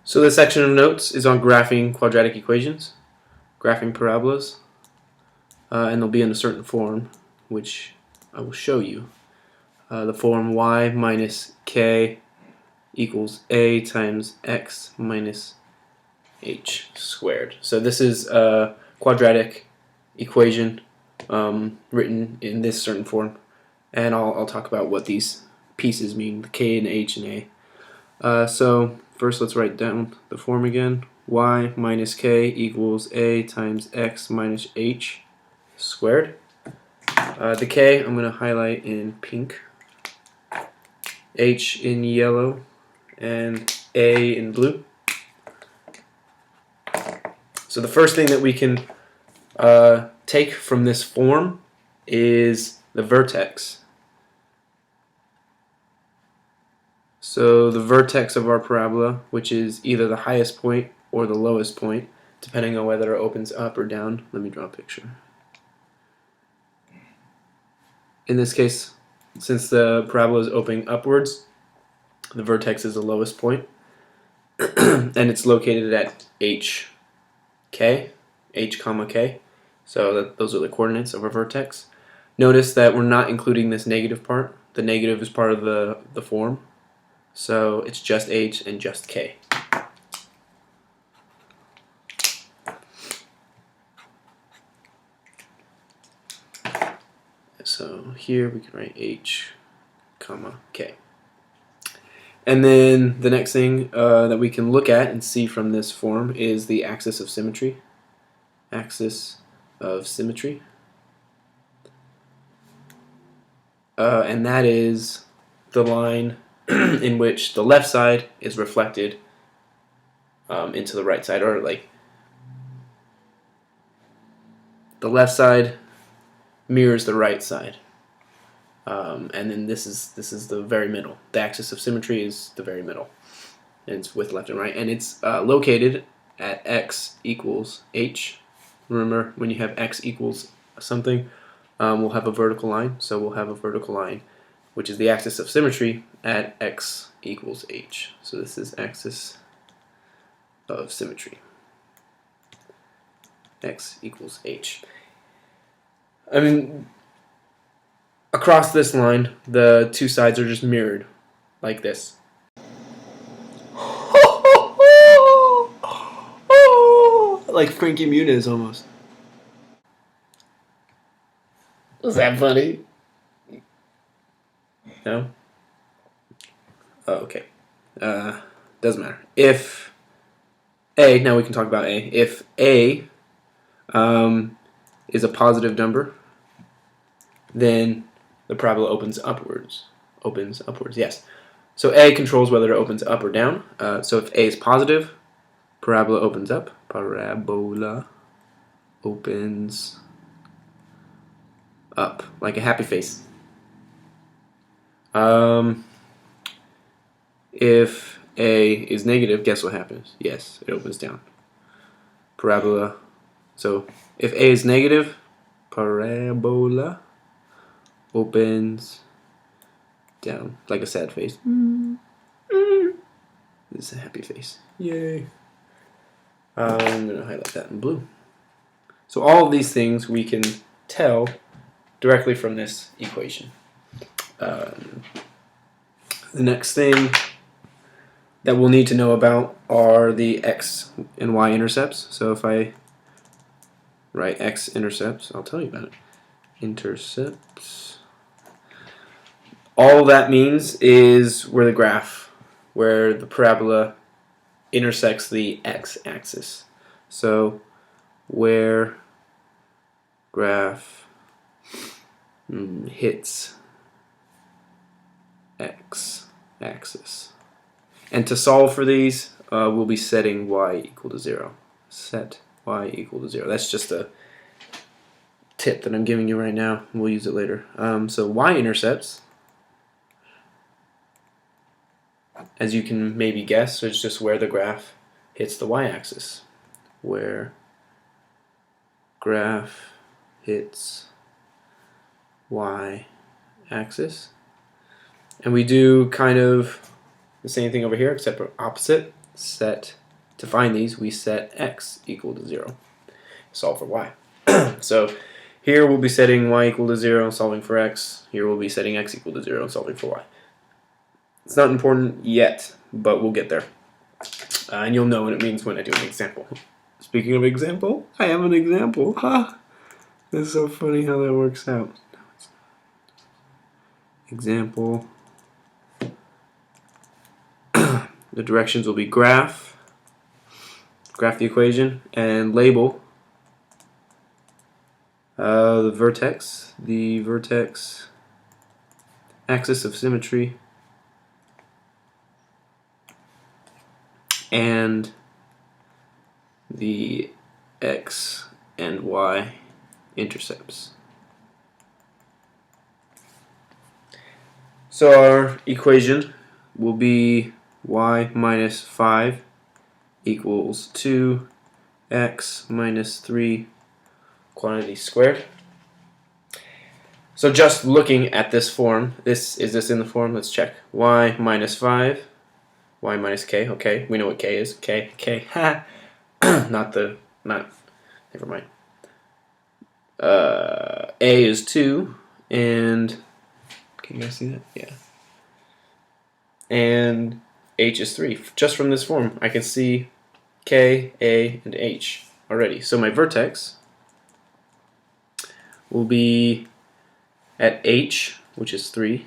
So this section of notes is on graphing quadratic equations, graphing parabolas, and they'll be in a certain form, which I will show you. The form y minus k equals a times x minus h squared. So this is a quadratic equation written in this certain form, and I'll talk about what these pieces mean, the k and h and a. So first let's write down the form again. Y minus k equals a times x minus h squared. The k I'm going to highlight in pink, h in yellow, and a in blue. So the first thing that we can take from this form is the vertex. So the vertex of our parabola, which is either the highest point or the lowest point, depending on whether it opens up or down. Let me draw a picture. In this case, since the parabola is opening upwards, the vertex is the lowest point, and it's located at h comma k. So those are the coordinates of our vertex. Notice that we're not including this negative part. The negative is part of the form. So it's just h and just k. So here we can write h comma k. And then the next thing that we can look at and see from this form is the axis of symmetry. Axis of symmetry. And that is the line in which the left side is reflected into the right side, or like the left side mirrors the right side, and then this is the very middle. The axis of symmetry is the very middle, and it's with left and right, and it's located at x equals h. Remember, when you have x equals something, we'll have a vertical line, so we'll have a vertical line which is the axis of symmetry at x equals h. So this is axis of symmetry. X equals h. I mean, across this line, the two sides are just mirrored, like this. Like Frankie Muniz almost. Was that funny? No? Oh, okay. Doesn't matter. If a, now we can talk about a. If a is a positive number, then the parabola opens upwards. Opens upwards, yes. So a controls whether it opens up or down. So if a is positive, parabola opens up. Parabola opens up, like a happy face. If a is negative, guess what happens? Yes, it opens down. Parabola. So if a is negative, parabola opens down, like a sad face. This is a happy face. Yay. I'm going to highlight that in blue. So all of these things we can tell directly from this equation. The next thing that we'll need to know about are the X and Y intercepts. So if I write X intercepts, I'll tell you about it. Intercepts. All that means is where the parabola intersects the x-axis. So where graph hits x-axis. And to solve for these, we'll be setting y equal to 0. Set y equal to 0. That's just a tip that I'm giving you right now. We'll use it later. So y-intercepts, as you can maybe guess, it's just where the graph hits the y-axis. Where graph hits y-axis. And we do kind of the same thing over here, except for opposite. Set to find these, we set x equal to 0. Solve for y. So here we'll be setting y equal to 0, solving for x. Here we'll be setting x equal to 0, solving for y. It's not important yet, but we'll get there. And you'll know what it means when I do an example. Speaking of example, I have an example. Ha! It's so funny how that works out. Example. The directions will be graph the equation, and label the vertex axis of symmetry, and the X and Y intercepts. So our equation will be y minus 5 equals 2x minus 3 quantity squared. So just looking at this form, is this in the form? Let's check. Y minus 5, y minus k. Okay, we know what k is. K. Ha. Never mind. A is 2, and can you guys see that? Yeah. And h is 3. Just from this form, I can see k, a, and h already. So my vertex will be at h, which is 3,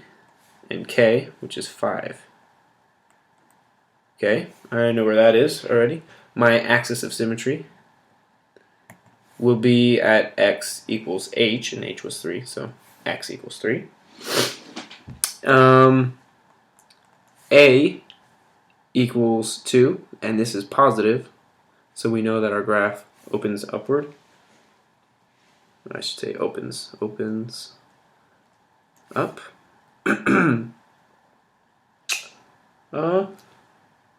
and k, which is 5. Okay, I know where that is already. My axis of symmetry will be at x equals h, and h was 3, so x equals 3. A equals 2, and this is positive, so we know that our graph opens upward. I should say opens up.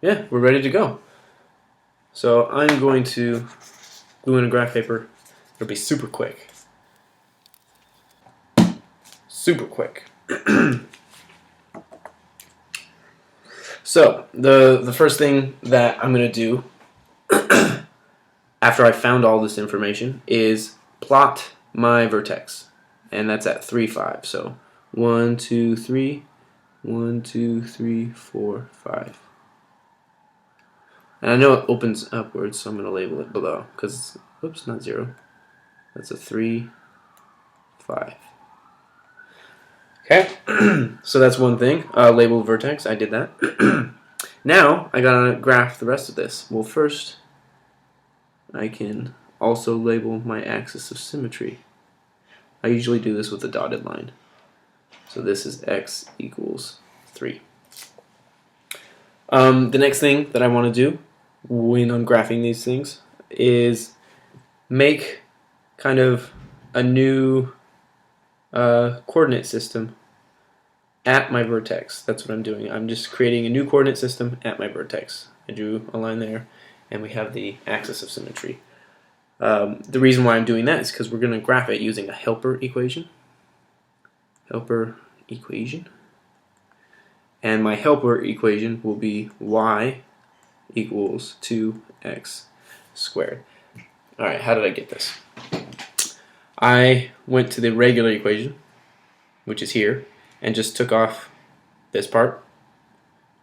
Yeah, we're ready to go. So I'm going to glue in a graph paper. It'll be super quick. Super quick. So the first thing that I'm going to do after I found all this information is plot my vertex, and that's at 3, 5. So 1, 2, 3, 1, 2, 3, 4, 5. And I know it opens upwards, so I'm going to label it below because, oops, not 0. That's a 3, 5. Okay, so that's one thing. Label vertex, I did that. Now I gotta graph the rest of this. Well, first I can also label my axis of symmetry. I usually do this with a dotted line. So this is x equals 3. The next thing that I want to do when I'm graphing these things is make kind of a new coordinate system at my vertex. That's what I'm doing. I'm just creating a new coordinate system at my vertex. I drew a line there, and we have the axis of symmetry. The reason why I'm doing that is because we're going to graph it using a helper equation. And my helper equation will be y equals 2x squared. Alright, how did I get this? I went to the regular equation, which is here, and just took off this part.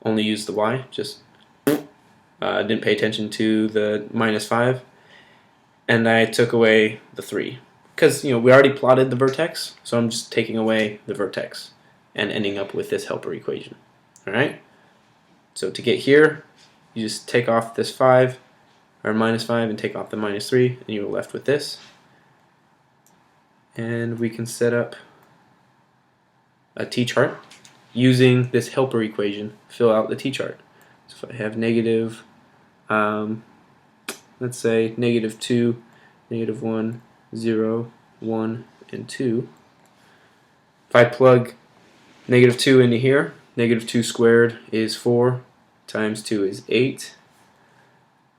Only used the y, just didn't pay attention to the minus 5, and I took away the 3. Because we already plotted the vertex, so I'm just taking away the vertex and ending up with this helper equation. Alright? So to get here, you just take off this 5, or minus 5, and take off the minus 3, and you're left with this. And we can set up a t-chart using this helper equation. Fill out the t-chart. So if I have negative, let's say negative 2, negative 1, 0, 1, and 2. If I plug negative 2 into here, negative 2 squared is 4, times 2 is 8.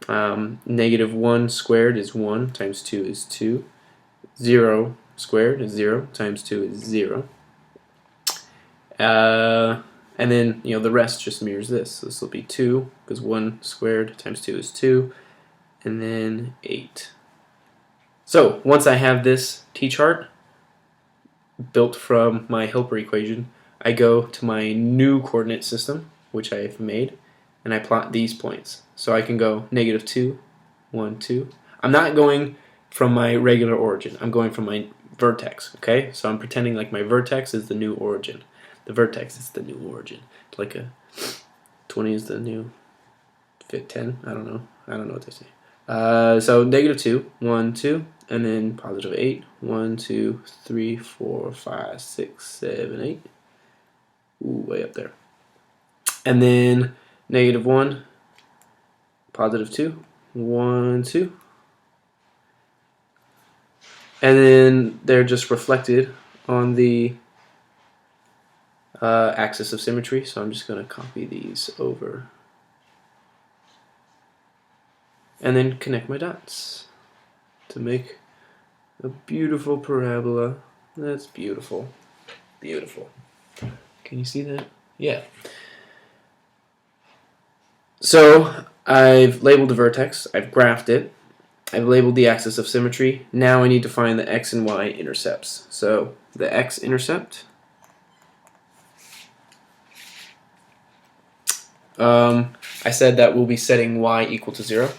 Negative 1 squared is 1, times 2 is 2. 0 squared is 0, times 2 is 0. And then, the rest just mirrors this. So this will be 2, because 1 squared times 2 is 2, and then 8. So once I have this t-chart built from my helper equation, I go to my new coordinate system, which I've made, and I plot these points. So I can go -2, 1, 2. I'm not going from my regular origin. I'm going from my vertex, okay? So I'm pretending like my vertex is the new origin. The vertex is the new origin. Like a 20 is the new 10. I don't know. I don't know what they say. So -2, 1, 2, and then +8, 1, 2, 3, 4, 5, 6, 7, 8. Ooh, way up there. And then -1, +2, 1, 2. And then they're just reflected on the axis of symmetry. So I'm just going to copy these over and then connect my dots to make a beautiful parabola. That's beautiful. Beautiful. Can you see that? Yeah. So I've labeled the vertex, I've graphed it, I've labeled the axis of symmetry. Now I need to find the X and Y intercepts. So the X intercept, I said that we'll be setting Y equal to 0.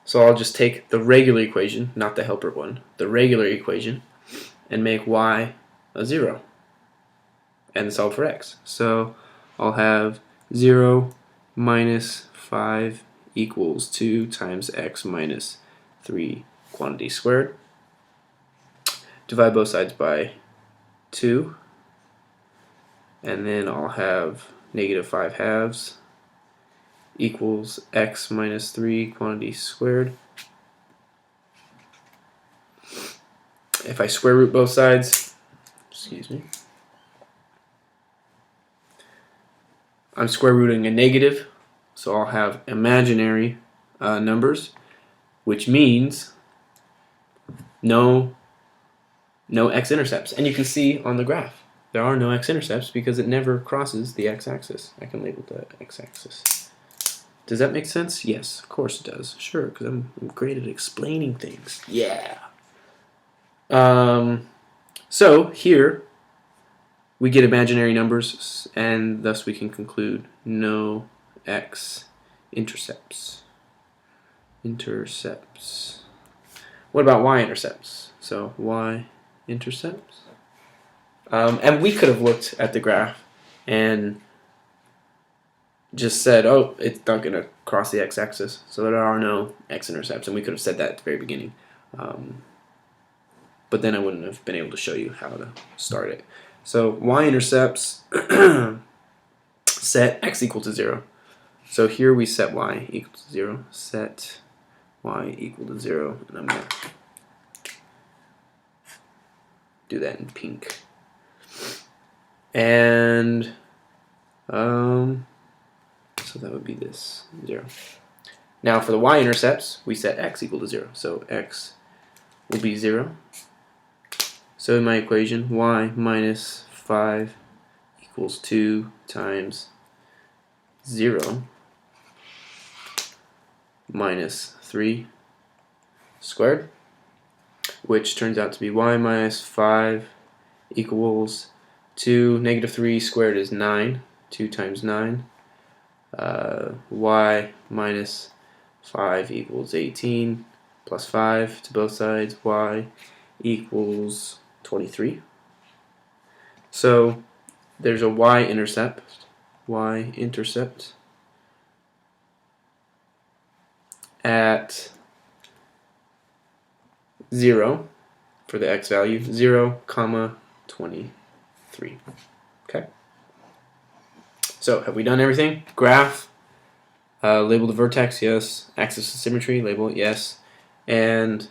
So I'll just take the regular equation, not the helper one, the regular equation, and make Y a 0 and solve for X. So I'll have 0 minus 5 equals 2 times X minus 3 quantity squared. Divide both sides by 2, and then I'll have -5 halves equals X minus 3 quantity squared. If I square root both sides, excuse me, I'm square rooting a negative, so I'll have imaginary numbers, which means no x-intercepts. And you can see on the graph, there are no x-intercepts because it never crosses the x-axis. I can label the x-axis. Does that make sense? Yes, of course it does. Sure, because I'm great at explaining things. Yeah. So here we get imaginary numbers, and thus we can conclude no x-intercepts. What about y-intercepts? So y-intercepts. And we could have looked at the graph and just said, oh, it's not going to cross the x-axis, so there are no x-intercepts, and we could have said that at the very beginning. But then I wouldn't have been able to show you how to start it. So y-intercepts set x equal to 0. So here we set y equal to 0. Set y equal to 0, and I'm going to do that in pink. And so that would be this, 0. Now for the y-intercepts, we set x equal to 0. So x will be 0. So in my equation, y minus 5 equals 2 times 0 minus 3 squared, which turns out to be y minus 5 equals 2, -3 squared is 9, 2 times 9. Y minus 5 equals 18, plus 5 to both sides, y equals 23. So there's a y-intercept at 0 for the x value, 0, 23. Okay. So have we done everything? Graph, label the vertex, yes. Axis of symmetry, label it, yes. And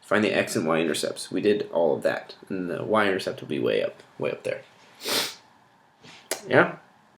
find the x and y intercepts. We did all of that, and the y intercept will be way up there. Yeah.